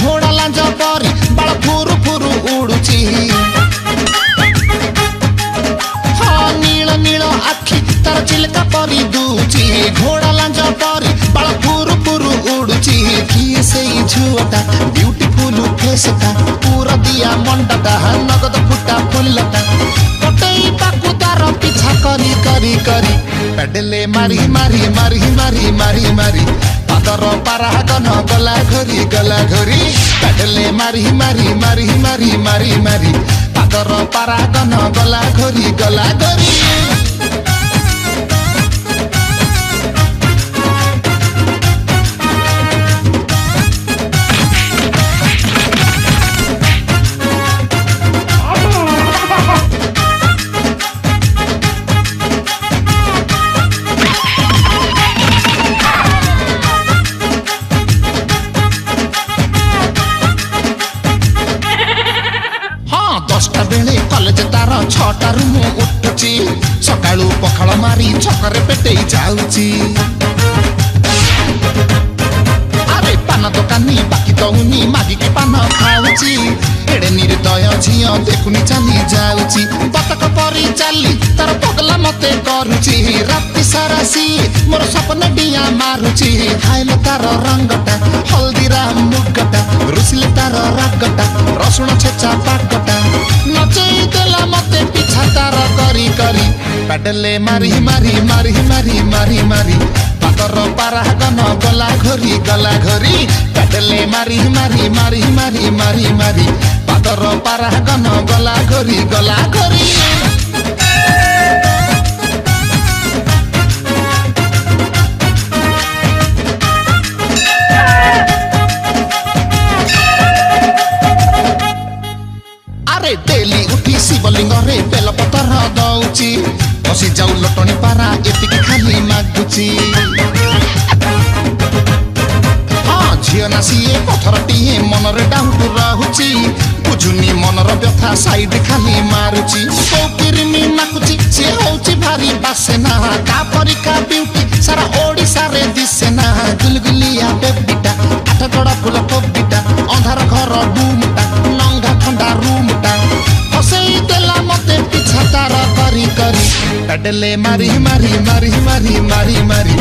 घोड़ा लांज परी बाल फुरु फुरु उड़ुची हाँ नील नील आखि तार चिलका परी दूची घोड़ा लांज परी बाल फुरु फुरु उड़ुची किए से झुआटा ब्यूटीफुल फेसटा पूरा दिया मंडटा नगद फुटा फुलटा कटई पाकु तार पीछा करी करी करी पेडले मारी मारी मारी मारी मारी मारी पादर पारागन गला घरी पेडले मारी मारी मारी मारी मारी मारी पादर पारागन गला घरी दसटा बेले कॉलेज तार छटा रु मु उठुची सकाळू पखाळ मारी छकरे पेटे जाउची अरे पान दोकानी बाकी दउनी मागी के पान खाउची एडे निर्दय झियो देखुनी चली जाउची बतक परी चली तार पगला मते करूची राति सारा सी मोर सपन डिया मारुची खाइल तार रंगटा हल्दीराम मुगटा रुसिल तार रागटा रसुण छेचा पागटा नचई देला मते पीछा तार करी करी पेडले मारी मारी मारी मारी मारी मारी पातर पारागन गला घरी पेडले मारी मारी मारी मारी मारी मारी पातर पारागन गला घरी अरे डेली उठी शिवलिंग रे बेलपतर दउची बसी जाऊ लटणी पारा एतिकी खाली मागुची हाँ झियो नासिए पथरटीए मनरे डाउट रहुची बुझुनी मनर व्यथा साइड खाली मारुची कोकिरमी नाकुची से होची भारी बासेना का परिका ब्यूटी सारा ओडिसा रे दिसेना गुलगुलिया बेबिटा आठ गड़ा फुल कोबिटा अंधार घर डूमटा नंगा ठंडा रूमटा हसई देला मते पीछा तार करी करी पेडले मारी मारी मारी मारी मारी मारी